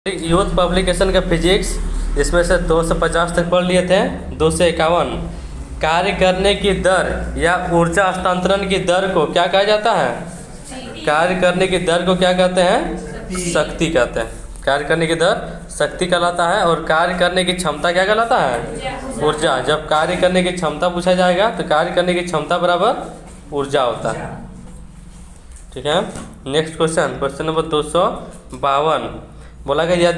Youth publication का physics, इसमें से 2 से 50 तक पढ़ लिए थे। 2 से 51 कार्य करने की दर या ऊर्जा हस्तांतरण की दर को क्या कहा जाता है? कार्य करने की दर को क्या कहते हैं? शक्ति कहते हैं। कार्य करने की दर शक्ति कहलाता है। और कार्य करने की क्षमता क्या कहलाता है? ऊर्जा। जब कार्य करने की क्षमता पूछा जाएगा तो कार्य करने की क्षमता बराबर ऊर्जा होता है। ठीक है। नेक्स्ट क्वेश्चन, क्वेश्चन नंबर 252 बोला गया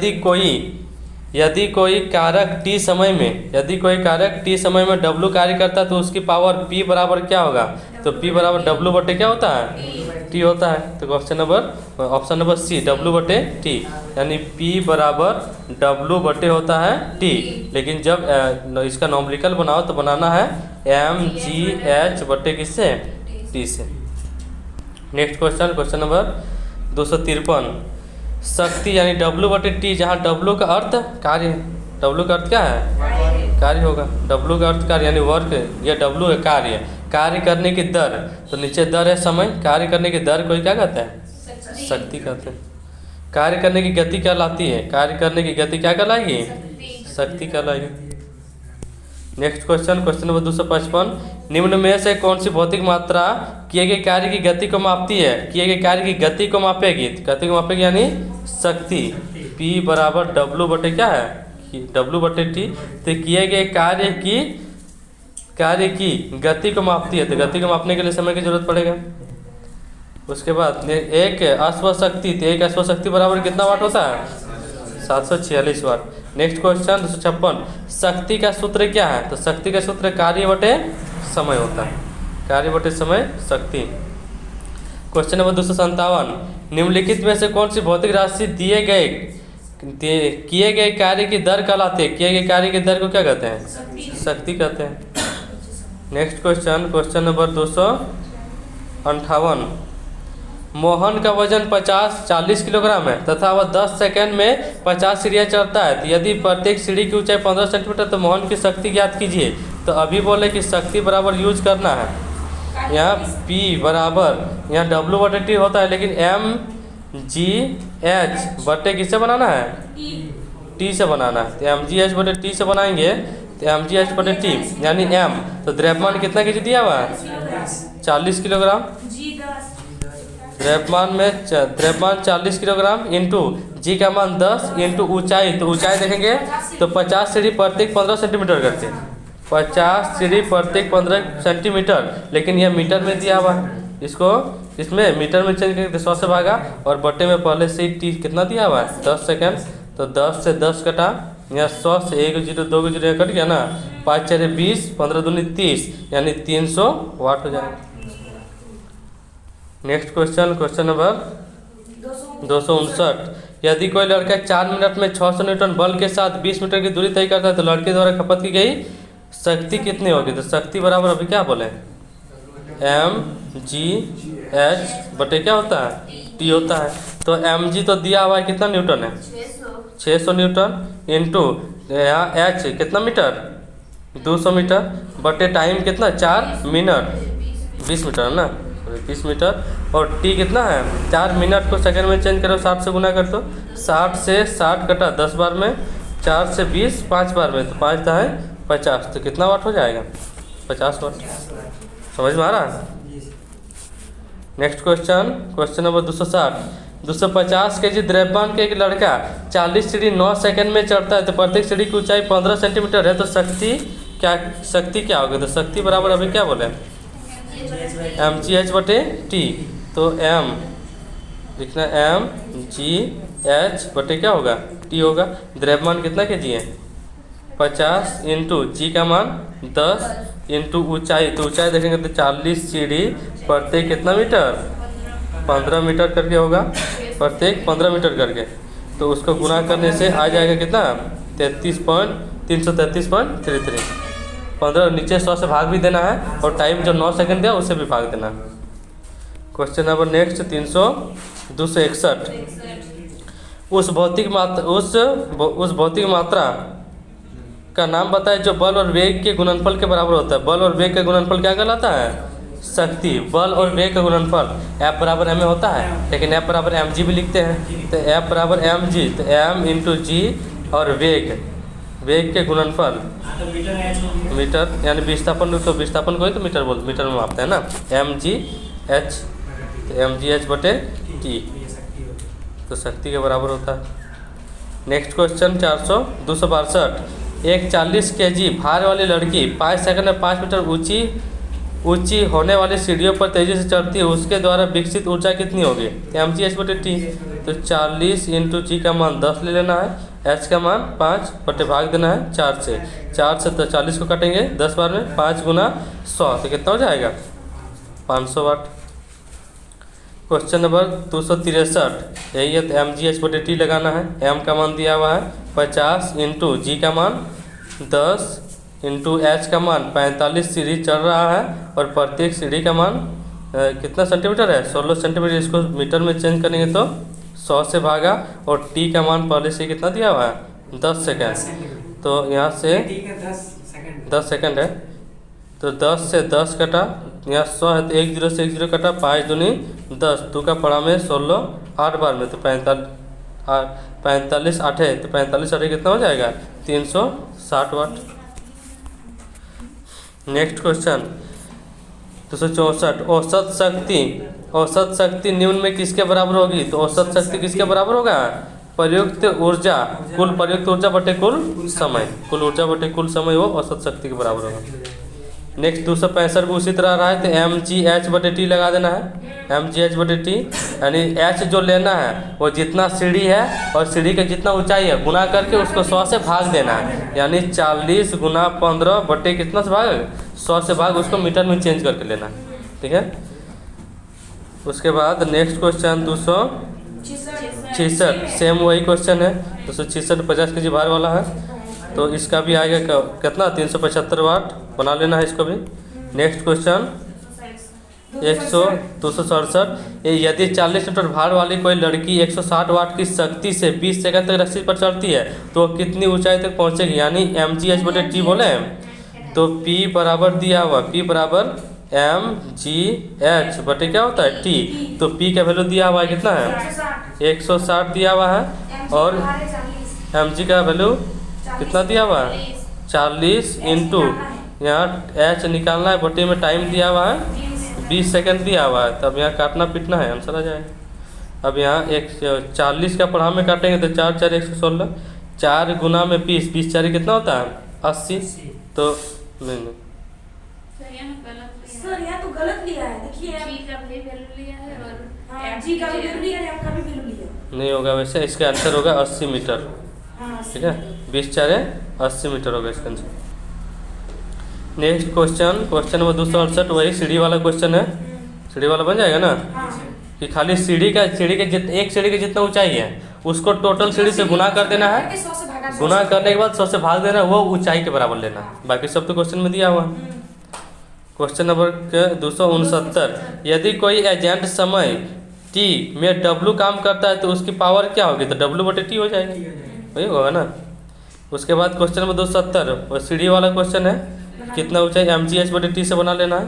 यदि कोई कारक t समय में W कार्य करता है तो उसकी पावर P बराबर क्या होगा? तो P बराबर W बटे क्या होता है? T होता है। तो ऑप्शन नंबर सी W बटे T, यानी P बराबर W बटे होता है T। लेकिन जब इसका नॉमरिकल बनाओ तो बनाना है mgh बटे किससे? T से। नेक्स्ट क्वेश्चन, क्वेश्चन नंबर 253 शक्ति यानी W बटे T, जहाँ W का अर्थ कार्य है। W का अर्थ क्या है? कार्य होगा। W का अर्थ कार्य यानी वर्क, या W है कार्य करने की दर। तो नीचे दर है समय, कार्य करने की दर को क्या कहते हैं? शक्ति कहते हैं। कार्य करने की गति कहलाती है, कार्य करने की गति क्या कहलाएगी? शक्ति कहलाएगी। नेक्स्ट क्वेश्चन, क्वेश्चन नंबर 255 निम्न में से कौन सी भौतिक मात्रा किए गए कार्य की गति को मापती है? किए गए कार्य की गति को मापेगी, गति को मापेगी यानी शक्ति। P बराबर W बटे क्या है? W बटे T। तो किए गए कार्य की गति को मापती है, तो गति को मापने के लिए समय की जरूरत पड़ेगा। उसके बाद एक अश्वशक्ति, तो एक अश्वशक्ति बराबर कितना वाट होता है? 746 वाट। नेक्स्ट क्वेश्चन 256 शक्ति का सूत्र क्या है? तो शक्ति का सूत्र कार्य बटे समय होता है। कार्य बटे समय शक्ति। क्वेश्चन नंबर 257 निम्नलिखित में से कौन सी भौतिक राशि किए गए कार्य की दर कहलाती है? किए गए कार्य की दर को क्या कहते हैं? शक्ति कहते हैं। Next question, question number 258 Mohan का वजन 40 किलोग्राम है तथा वह 10 सेकंड में 50 सीढ़ियाँ चढ़ता है। तो यदि प्रत्येक सीढ़ी की ऊंचाई 15 सेंटीमीटर, तो मोहन की शक्ति ज्ञात कीजिए। तो अभी बोले कि शक्ति बराबर यूज करना है। यहाँ P बराबर, यहाँ W बटे T होता है, लेकिन mgh बटे किससे बनाना है? T से बनाना है। तो mgh बटे T से बनाएंगे तो mgh बटे T यानी m, तो द्रव्यमान कितना केजी दिया हुआ है? 40 किलोग्राम। द्रव्यमान 40 किलोग्राम इंटू जी का मान 10 इंटू ऊंचाई। तो ऊंचाई देखेंगे तो 50 सीढ़ी प्रत्येक 15 सेंटीमीटर करके, 50 सीढ़ी प्रत्येक 15 सेंटीमीटर, लेकिन यह मीटर में दिया हुआ है। इसमें मीटर में चेंज करके 100 से भागा, और बटे में पहले से ही T कितना दिया हुआ है? 10 सेकेंड। तो 10 से 10 कटा, यहाँ 100 से 1 जीरो 2 जीरो कट गया ना, 5 4 20, 15 दूनी 30, यानी 300 वाट हो जाएगा। नेक्स्ट क्वेश्चन, क्वेश्चन नंबर 259 यदि कोई लड़का 4 मिनट में 600 न्यूटन बल के साथ 20 मीटर की दूरी तय करता है तो लड़के द्वारा खपत की गई शक्ति कितनी होगी? तो शक्ति बराबर अभी क्या बोले? mgh बटे क्या होता है? T होता है। तो mg तो दिया हुआ है, कितना न्यूटन है? 600 न्यूटन इंटू यहाँ h कितना मीटर? 200 मीटर बटे टाइम कितना? 4 मिनट, 20 मीटर है ना, 20 मीटर। और T कितना है? 4 मिनट को सेकंड में चेंज करो, 60 से गुना कर दो, 60 से 60 कटा 10 बार में, 4 से 20 5 बार में, तो 5 है 50, तो कितना वाट हो जाएगा? 50 वाट। समझ में आ रहा है? Next question, question number 250 KG द्रव्यमान के एक लड़का 40 सीढ़ी 9 सेकंड में चढ़ता है, तो प्रत्येक सीढ़ी की ऊंचाई 15 सेंटीमीटर है। तो शक्ति क्या होगी? तो शक्ति बराबर अभी क्या बोले? mgh बटे T। तो m लिखना mgh बटे क्या होगा? T होगा। द्रव्यमान कितना केजी है? 50 इंटू जी का मान 10 इंटू ऊंचाई। तो ऊंचाई देखेंगे तो 40 सीढ़ी प्रत्येक कितना मीटर? 15 मीटर करके होगा, प्रत्येक 15 मीटर करके। तो उसको गुना करने से आ जाएगा कितना? 333.33। 15 नीचे 100 से भाग भी देना है, और टाइम जो 9 सेकंड दिया उससे भी भाग देना है। क्वेश्चन नंबर नेक्स्ट 261 उस भौतिक मात्रा का नाम बताए जो बल और वेग के गुणनफल के बराबर होता है। बल और वेग का गुणनफल क्या कहलाता है? शक्ति, बल और वेग का गुणनफल F बराबर m में होता है, लेकिन F बराबर mg भी लिखते हैं। तो F बराबर mg, तो m इंटू जी और वेग के गुणनफल मीटर, यानी विस्थापन, तो विस्थापन को ही तो मीटर में मापते हैं ना, mg h, तो mg h बटे t, तो शक्ति के बराबर होता है। Next question 262। एक 40 kg भार वाली लड़की 5 सेकंड में 5 मीटर ऊंची होने वाली सीढ़ियों पर तेजी से चढ़ती है, उसके द्वारा विकसित ऊर्जा कितनी होगी? mg h बटे t, तो 40 इंटू जी का मान 10 ले लेना है, h का मान 5 बटे भाग देना है 4 से तो 40 को काटेंगे 10 बार में, 5 गुना 100, तो कितना हो जाएगा? 500 वाट। क्वेश्चन नंबर 263, यही है, तो mg h बटे t लगाना है। m का मान दिया हुआ है 50 इंटू जी का मान 10 इंटू h का मान 45 सीढ़ी चढ़ रहा है, और प्रत्येक सीढ़ी का मान कितना सेंटीमीटर है? 16 सेंटीमीटर। इसको मीटर में चेंज करेंगे तो 100 से भागा, और t का मान पहले से कितना दिया हुआ है? 10 सेकेंड, तो यहाँ से 10 सेकेंड है, तो 10 से 10 कटा, यहाँ 100 है तो 1 0 से 1 0 कटा, 5 दूनी 10, 2 का पड़ा में 16, 8 बार में, तो 45 8 है, तो 45 8 कितना हो जाएगा? 360 वाट। Next question 264। औसत शक्ति निम्न में किसके बराबर होगी? तो औसत शक्ति किसके बराबर होगा? प्रयुक्त ऊर्जा, कुल प्रयुक्त ऊर्जा बटे कुल समय, कुल ऊर्जा बटे कुल समय, वो औसत शक्ति के बराबर होगा। नेक्स्ट 265 भी उसी तरह रहा है, तो mg h बटे t लगा देना है, mg h बटे t, यानी h जो लेना है वो जितना सीढ़ी है और सीढ़ी का जितना ऊंचाई है गुना करके उसको 100 से भाग देना है, यानी 40 गुना 15 बटे कितना से भाग? 100 से भाग, उसको मीटर में चेंज करके लेना है, ठीक है। उसके बाद नेक्स्ट क्वेश्चन 266, सेम वही क्वेश्चन है, 266 50 kg भार वाला है, तो इसका भी आएगा कितना? 375 वाट, बना लेना है इसको भी। नेक्स्ट क्वेश्चन 267, यदि 40 मीटर भार वाली कोई लड़की 160 वाट की शक्ति से 20 सेकंड तक रस्सी पर चढ़ती है तो वो कितनी ऊंचाई तक पहुंचेगी? यानी mg h बटे t बोले, तो p बराबर दिया हुआ, p बराबर mg h बटे क्या होता है? t, तो p का वैल्यू दिया हुआ है कितना है? 160 दिया हुआ है, और mg का वैल्यू कितना दिया हुआ है? 40 इंटू यहाँ h निकालना है, बटे में टाइम दिया हुआ है 20 सेकंड दिया हुआ है, तब यहाँ काटना पीटना है, आंसर आ जाएगा। अब यहाँ 40 का पढ़ा में काटेंगे तो 4 4 116, 4 गुना में 20, 20 4 कितना होता है? 80, तो नहीं सर यहाँ तो गलत लिया है, देखिए जी का भी वैल्यू लिया है और जी का भी वैल्यू लिया है, m का भी वैल्यू लिया नहीं होगा वैसे, इसका आंसर होगा 80 मीटर, ठीक है, 20 4 80 मीटर होगा इसका आंसर। नेक्स्ट क्वेश्चन नंबर 268, वही सीढ़ी वाला क्वेश्चन है, सीढ़ी वाला बन जाएगा ना, कि खाली सीढ़ी का एक सीढ़ी का जितना ऊंचाई है उसको टोटल सीढ़ी से गुना कर देना है, गुना करने के बाद 100 से भाग देना है, वो ऊंचाई के बराबर लेना है, बाकी सब तो क्वेश्चन में दिया हुआ है। क्वेश्चन नंबर 269, यदि कोई एजेंट समय t में w काम करता है तो उसकी पावर क्या होगी? तो w बटे t हो जाएगी, वही होगा ना। उसके बाद क्वेश्चन नंबर 270, वो सीढ़ी वाला क्वेश्चन है, कितना ऊंचाई? mg h बटे t से बना लेना है,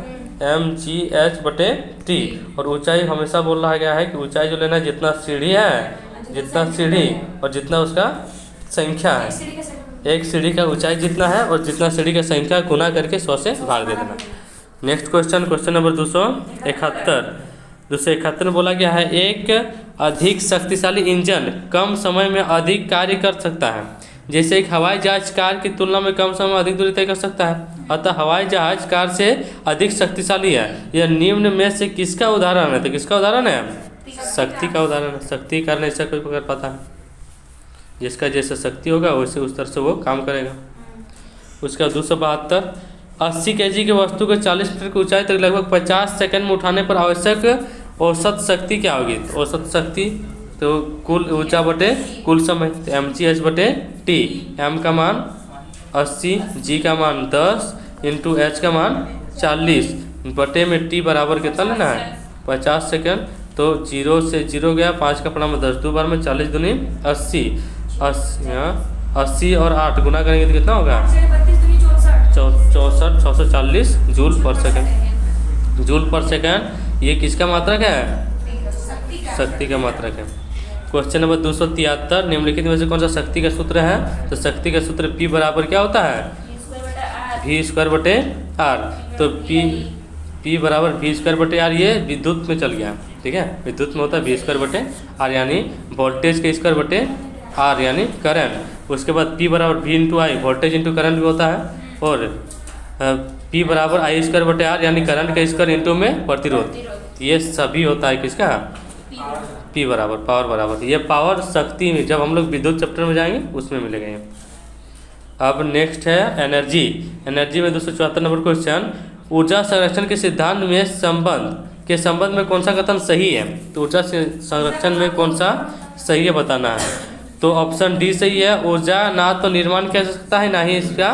mg h बटे t, और ऊंचाई हमेशा बोल रहा गया है कि ऊंचाई जो लेना है जितना सीढ़ी है, जितना सीढ़ी और जितना उसका संख्या है, एक सीढ़ी का ऊंचाई जितना है और जितना सीढ़ी का संख्या गुना करके 100 से भाग दे देना। नेक्स्ट क्वेश्चन नंबर 271 में बोला गया है, एक अधिक शक्तिशाली इंजन कम समय में अधिक कार्य कर सकता है, जैसे एक हवाई जहाज कार की तुलना में कम समय में अधिक दूरी तय कर सकता है, अतः हवाई जहाज कार से अधिक शक्तिशाली है। यह निम्न में से किसका उदाहरण है? तो किसका उदाहरण है? शक्ति का उदाहरण है। शक्ति कारण ऐसा कोई कर पाता है, जिसका जैसा शक्ति होगा वैसे उस तरह से वो काम करेगा। उसका 272, 80 kg की वस्तु को 40 मीटर की ऊंचाई तक लगभग 50 सेकंड में उठाने पर आवश्यक औसत शक्ति क्या होगी? तो औसत शक्ति तो कुल ऊर्जा बटे कुल समय, तो mg h बटे t, m का मान 80, g का मान 10 इंटू h का मान 40 बटे में t बराबर कितना लेना है? 50 सेकंड, तो 0 से 0 गया, 5 का पड़ा में 10, 2 बार में 40 दूनी 80, 80 और 8 गुना करेंगे तो कितना होगा? 64 640 जूल पर सेकंड। जूल पर सेकंड ये किसका मात्रक है? शक्ति का मात्रक है। क्वेश्चन नंबर 273, निम्नलिखित में से कौन सा शक्ति का सूत्र है? तो शक्ति का सूत्र P बराबर क्या होता है? V²/R। तो P बराबर V²/R, ये विद्युत में चल गया, ठीक है। विद्युत में होता है V²/R यानी वोल्टेज के स्क्वायर/R यानी करंट। उसके बाद P बराबर V × I, voltage into current भी होता है। और P बराबर I² यानी करंट का स्क्वायर इंटू में प्रतिरोध, ये सभी होता है किसका? P बराबर पावर बराबर। ये पावर शक्ति में जब हम लोग विद्युत चैप्टर में जाएंगे उसमें मिलेगा ये। अब नेक्स्ट है एनर्जी। एनर्जी में 274 नंबर क्वेश्चन, ऊर्जा संरक्षण के सिद्धांत में संबंध में कौन सा कथन सही है? तो ऊर्जा संरक्षण में कौन सा सही है बताना है। तो ऑप्शन डी सही है, ऊर्जा ना तो निर्माण किया जा सकता है ना ही इसका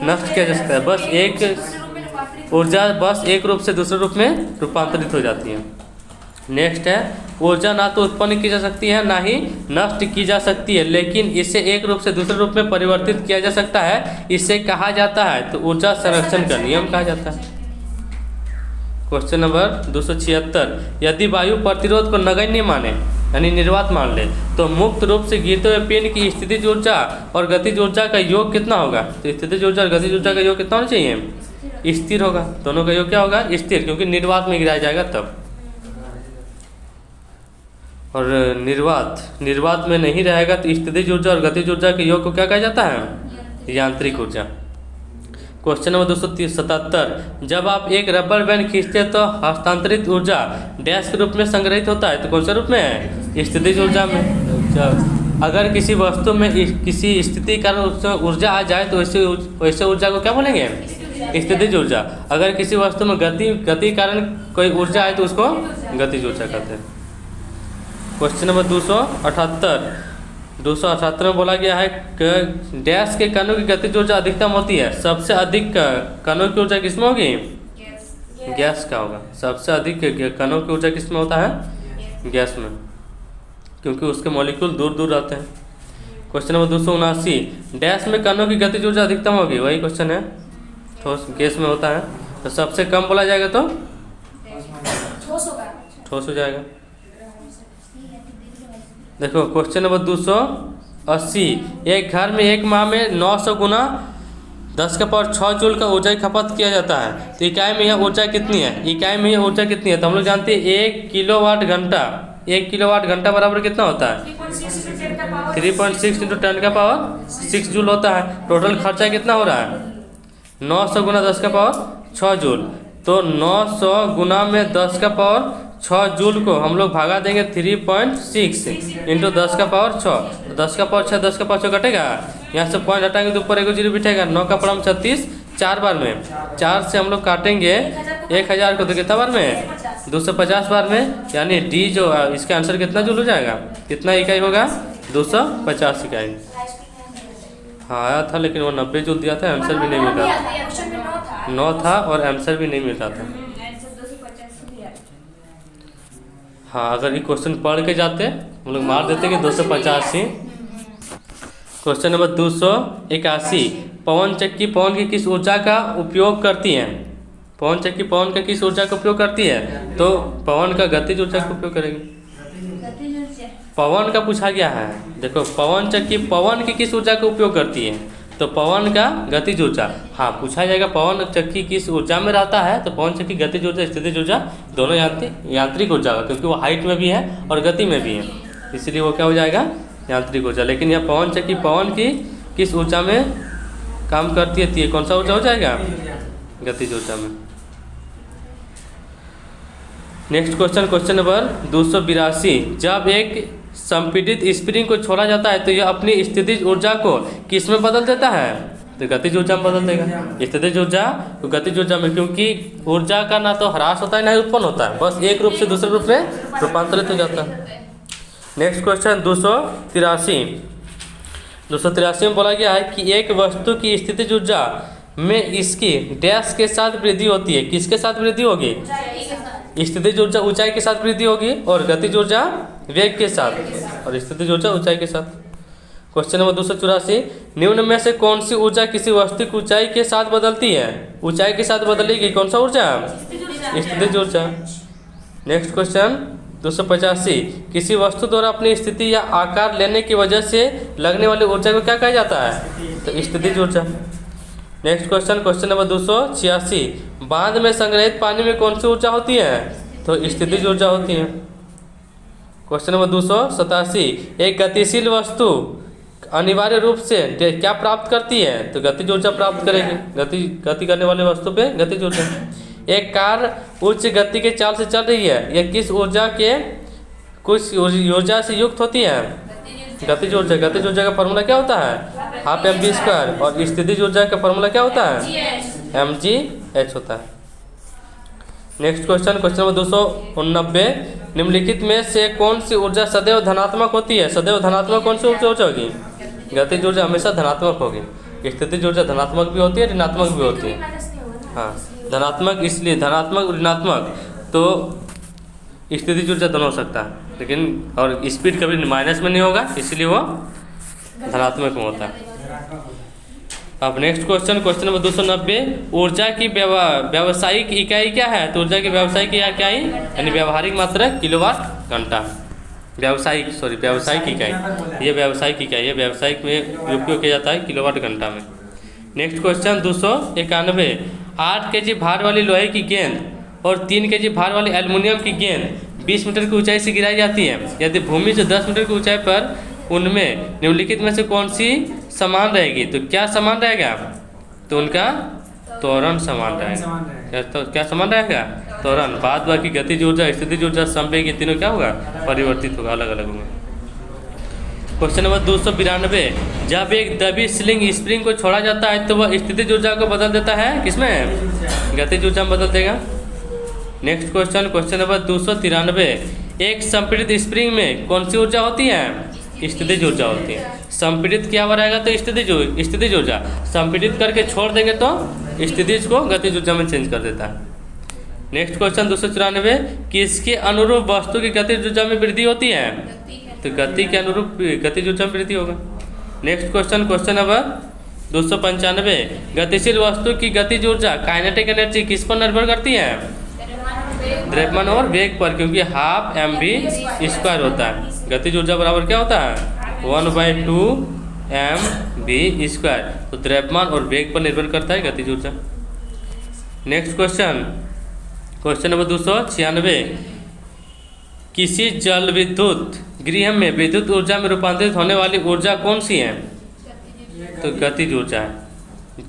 नष्ट किया जा सकता है। बस एक ऊर्जा बस एक रूप से दूसरे रूप में रूपांतरित हो जाती है। नेक्स्ट है, ऊर्जा ना तो उत्पन्न की जा सकती है ना ही नष्ट की जा सकती है, लेकिन इसे एक रूप से दूसरे रूप में परिवर्तित किया जा सकता है। इसे कहा जाता है तो ऊर्जा संरक्षण का नियम कहा जाता है। क्वेश्चन नंबर 276, यदि वायु प्रतिरोध को नगण्य माने यानी निर्वात मान ले तो मुक्त रूप से गिरते हुए पिंड की स्थितिज ऊर्जा और गतिज ऊर्जा का योग कितना होगा? तो स्थितिज ऊर्जा और गतिज ऊर्जा का योग कितना होना चाहिए? स्थिर होगा। दोनों का योग क्या होगा? स्थिर, क्योंकि निर्वात में गिराया जाएगा तब। और निर्वात में नहीं रहेगा तो स्थितिज ऊर्जा और गतिज ऊर्जा के योग को क्या कहा जाता है? यांत्रिक ऊर्जा। क्वेश्चन नंबर 277, जब आप एक रबर बैंड खींचते हैं तो हस्तांतरित ऊर्जा डैश के रूप में संग्रहित होता है, तो कौन सा रूप में है? स्थितिज ऊर्जा में। अगर किसी वस्तु में किसी स्थिति कारण उसमें ऊर्जा आ जाए तो वैसे ऊर्जा को क्या बोलेंगे? स्थितिज ऊर्जा। अगर किसी वस्तु में गति कारण कोई ऊर्जा आए तो उसको गतिज ऊर्जा कहते हैं। क्वेश्चन नंबर 278 में बोला गया है कि डैश के कणों की गतिज ऊर्जा अधिकतम होती है। सबसे अधिक कणों की ऊर्जा किसमें होगी? गैस का होगा। सबसे अधिक कणों की ऊर्जा किसमें होता है? गैस में, क्योंकि उसके मॉलिक्यूल दूर दूर रहते हैं। क्वेश्चन नंबर 279, डैश में कणों की गतिज ऊर्जा अधिकतम होगी, वही क्वेश्चन है। ठोस गैस में होता है। तो सबसे कम बोला जाएगा तो ठोस हो जाएगा। देखो क्वेश्चन नंबर 280, एक घर में एक माह में 900 गुना 10⁻6 जूल का ऊर्जा खपत किया जाता है। तो इकाई में यह ऊर्जा कितनी है? इकाई में यह ऊर्जा कितनी है? तो हम लोग जानते हैं 1 किलोवाट घंटा। 1 किलोवाट घंटा बराबर कितना होता है? 3.6 × 10⁻6 जूल होता है। टोटल खर्चा कितना हो रहा है? 900 गुना 10⁻6 जूल। तो 900 गुना में 10⁻6 जूल को हम लोग भागा देंगे 3.6 × 10⁻6। 10⁻6 कटेगा, यहाँ से पॉइंट हटाएंगे तो ऊपर 1 जीरो बिठेगा। 9 का पड़म 36, 4 बार में 4 से हम लोग काटेंगे 1000 को तो कितना बार में? 250 बार में। यानी डी जो इसका आंसर कितना जूल हो जाएगा? कितना इकाई होगा? 250 इकाई। हाँ आया था, लेकिन वो 90 जूल दिया था, आंसर भी नहीं मिल रहा था। 9 था और आंसर भी नहीं मिल रहा था। हाँ, अगर ये क्वेश्चन पढ़ के जाते हम लोग मार देते कि 285। क्वेश्चन नंबर 281, पवन चक्की पवन की किस ऊर्जा का उपयोग करती है? पवन चक्की पवन का किस ऊर्जा का उपयोग करती है? तो पवन का गतिज ऊर्जा का उपयोग करेगी। पवन का पूछा गया है। देखो पवन चक्की पवन की किस ऊर्जा का उपयोग करती है? तो पवन का गतिज ऊर्जा। हाँ, पूछा जाएगा पवन चक्की किस ऊर्जा में रहता है, तो पवन चक्की गतिज ऊर्जा स्थितिज ऊर्जा दोनों यांत्रिक ऊर्जा का, क्योंकि वो हाइट में भी है और गति में भी है, इसलिए वो क्या हो जाएगा? यांत्रिक ऊर्जा। लेकिन यह पवन चक्की पवन की किस ऊर्जा में काम करती है? कौन सा ऊर्जा हो जाएगा? गतिज ऊर्जा में। नेक्स्ट क्वेश्चन नंबर 282, जब एक संपीड़ित स्प्रिंग को छोड़ा जाता है तो यह अपनी स्थितिज ऊर्जा को किस में बदल देता है? तो गतिज ऊर्जा में बदल देगा। स्थितिज ऊर्जा तो गतिज ऊर्जा में, क्योंकि ऊर्जा का ना तो ह्रास होता है ना ही उत्पन्न होता है, बस एक रूप से दूसरे रूप में रूपांतरित हो जाता है। नेक्स्ट क्वेश्चन 283 में बोला गया है कि एक वस्तु की स्थितिज ऊर्जा में इसकी डैश के साथ वृद्धि होती है। किसके साथ वृद्धि होगी? स्थितिज ऊर्जा ऊंचाई के साथ वृद्धि होगी और गतिज ऊर्जा वेग के साथ, और स्थितिज ऊर्जा ऊंचाई के साथ। क्वेश्चन नंबर 284, निम्न में से कौन सी ऊर्जा किसी वस्तु की ऊंचाई के साथ बदलती है? ऊंचाई के साथ बदलेगी कौन सा ऊर्जा? स्थितिज ऊर्जा। नेक्स्ट क्वेश्चन 285, किसी वस्तु द्वारा अपनी स्थिति या आकार लेने की वजह से लगने वाली ऊर्जा को क्या कहा जाता है? तो स्थितिज ऊर्जा। नेक्स्ट क्वेश्चन नंबर 286, बांध में संग्रहित पानी में कौन सी ऊर्जा होती है? तो स्थितिज ऊर्जा होती है। क्वेश्चन नंबर 287, एक गतिशील वस्तु अनिवार्य रूप से क्या प्राप्त करती है? तो गतिज ऊर्जा प्राप्त करेगी। गति करने वाले वस्तु पे गतिज ऊर्जा। एक कार उच्च गति के चाल से चल रही है, यह किस ऊर्जा के कुछ ऊर्जा से युक्त होती है? गतिज ऊर्जा। गतिज ऊर्जा का फॉर्मूला क्या होता है? Half mv²। और स्थितिज ऊर्जा का फॉर्मूला क्या होता है? mgh होता है। नेक्स्ट क्वेश्चन नंबर 289, निम्नलिखित में से कौन सी ऊर्जा सदैव धनात्मक होती है? सदैव धनात्मक कौन सी ऊर्जा होगी? गतिज ऊर्जा हमेशा धनात्मक होगी। स्थितिज ऊर्जा धनात्मक भी होती है, ऋणात्मक भी होती है। हाँ, धनात्मक इसलिए धनात्मक ऋणात्मक तो स्थितिज ऊर्जा दोनों हो सकता है, लेकिन और स्पीड कभी माइनस में नहीं होगा, इसलिए वो धनात्मक में होता है। अब नेक्स्ट क्वेश्चन नंबर 290, ऊर्जा की व्यावसायिक इकाई क्या है? तो ऊर्जा की व्यावसायिक इकाई यानी व्यावहारिक मात्रा किलोवाट घंटा। व्यावसायिक इकाई, ये व्यावसायिक इकाई है, व्यावसायिक में उपयोग किया जाता है किलोवाट घंटा में। नेक्स्ट क्वेश्चन 291, 8 kg भार वाली लोहे की गेंद और 3 kg भार वाली एल्युमिनियम की गेंद 20 मीटर की ऊंचाई से गिराई जाती है। यदि भूमि से 10 मीटर की ऊंचाई पर उनमें निम्नलिखित में से कौन सी समान रहेगी? तो क्या समान रहेगा? तो उनका त्वरण समान रहेगा। तो क्या समान रहेगा? त्वरण। बाद बाकी गतिज ऊर्जा, स्थितिज ऊर्जा, संवेग, ये तीनों क्या होगा? परिवर्तित होगा, अलग अलग होंगे। क्वेश्चन नंबर 292, जब एक दबी स्प्रिंग को छोड़ा जाता है तो वह स्थितिज ऊर्जा को बदल देता है किसमें? गतिज ऊर्जा में बदल देगा। नेक्स्ट क्वेश्चन नंबर 293, एक संपीड़ित स्प्रिंग में कौन सी ऊर्जा होती है? स्थितिज ऊर्जा होती है। संपीड़ित किया हुआ रहेगा तो स्थितिज ऊर्जा, संपीड़ित करके छोड़ देंगे तो स्थितिज को गतिज ऊर्जा में चेंज कर देता है। नेक्स्ट क्वेश्चन 294, किसके अनुरूप वस्तु की गतिज ऊर्जा में वृद्धि होती है? तो गति के अनुरूप गतिज ऊर्जा में वृद्धि होगा। नेक्स्ट क्वेश्चन नंबर 295, गतिशील वस्तु की गतिज ऊर्जा काइनेटिक एनर्जी किस पर निर्भर करती है? द्रव्यमान और वेग पर, क्योंकि हाफ mv² होता है। गतिज ऊर्जा बराबर क्या होता है? 1/2 mv²। तो द्रव्यमान और वेग पर निर्भर करता है गतिज ऊर्जा। नेक्स्ट क्वेश्चन नंबर 296, किसी जल विद्युत गृह में विद्युत ऊर्जा में रूपांतरित होने वाली ऊर्जा कौन सी है? तो गतिज ऊर्जा है।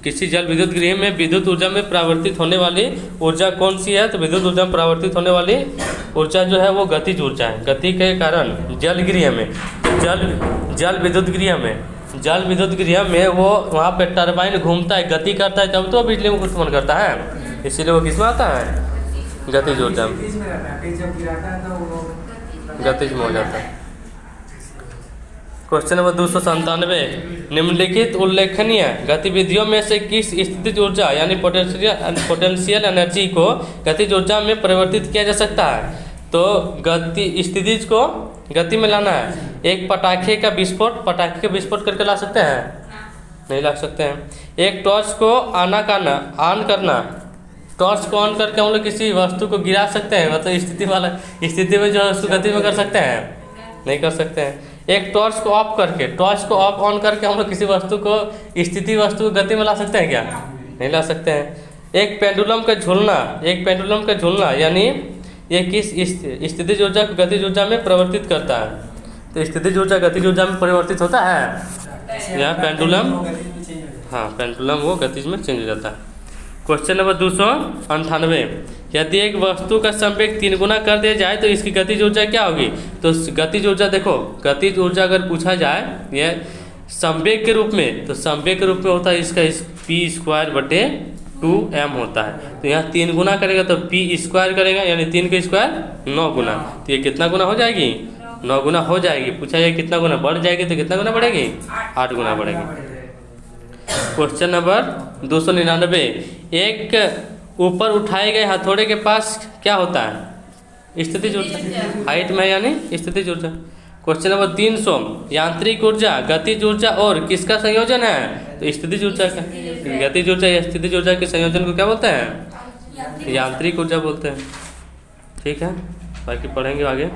किसी जल विद्युत गृह में विद्युत ऊर्जा में परावर्तित होने वाली ऊर्जा कौन सी है? तो विद्युत ऊर्जा में परावर्तित होने वाली ऊर्जा जो है वो गतिज ऊर्जा है। गति के कारण जल विद्युत गृह में वो वहाँ पे टरबाइन घूमता है, गति करता है, तब तो बिजली में उत्पन्न करता है, इसीलिए वो किसमें आता है? गतिज ऊर्जा में, गतिज में हो जाता है। क्वेश्चन नंबर 297, निम्नलिखित उल्लेखनीय गतिविधियों में से किस स्थितिज ऊर्जा यानी पोटेंशियल एनर्जी को गतिज ऊर्जा में परिवर्तित किया जा सकता है? तो स्थितिज को गति में लाना है। एक पटाखे का विस्फोट करके ला सकते हैं? नहीं ला सकते हैं। एक टॉर्च को ऑन करना, टॉर्च को ऑन करके हम लोग किसी वस्तु को गिरा सकते हैं? मतलब स्थिति में जो है उसको गति में कर सकते हैं? नहीं कर सकते हैं। एक टॉर्च को ऑफ ऑन करके हम लोग किसी वस्तु को वस्तु को गति में ला सकते हैं क्या? नहीं ला सकते हैं। एक पेंडुलम का झूलना यानी ये किस स्थितिज ऊर्जा को गतिज ऊर्जा में परिवर्तित करता है? तो स्थितिज ऊर्जा गतिज ऊर्जा में परिवर्तित होता है। यहाँ पेंडुलम वो गतिज में चेंज हो जाता है। क्वेश्चन नंबर 298, यदि एक वस्तु का संवेग 3 गुना कर दिया जाए तो इसकी गतिज ऊर्जा क्या होगी? तो गतिज ऊर्जा देखो, गतिज ऊर्जा अगर पूछा जाए यह संवेग के रूप में, तो संवेग के रूप में होता है इसका p²/2m होता है। तो यहाँ 3 गुना करेगा तो p² करेगा, यानी 3 का स्क्वायर 9 गुना। तो ये कितना गुना हो जाएगी? 9 गुना हो जाएगी। पूछा जाए कितना गुना बढ़ जाएगी, तो कितना गुना बढ़ेगी? 8 गुना बढ़ेगी। क्वेश्चन नंबर 299, एक ऊपर उठाए गए हथौड़े के पास क्या होता है? स्थितिज ऊर्जा, हाइट में यानी स्थितिज ऊर्जा। क्वेश्चन नंबर 300, यांत्रिक ऊर्जा, गतिज ऊर्जा और किसका संयोजन है? तो स्थितिज ऊर्जा का। गतिज ऊर्जा या स्थितिज ऊर्जा के संयोजन को क्या बोलते हैं? यांत्रिक ऊर्जा बोलते हैं। ठीक है, बाकी पढ़ेंगे आगे।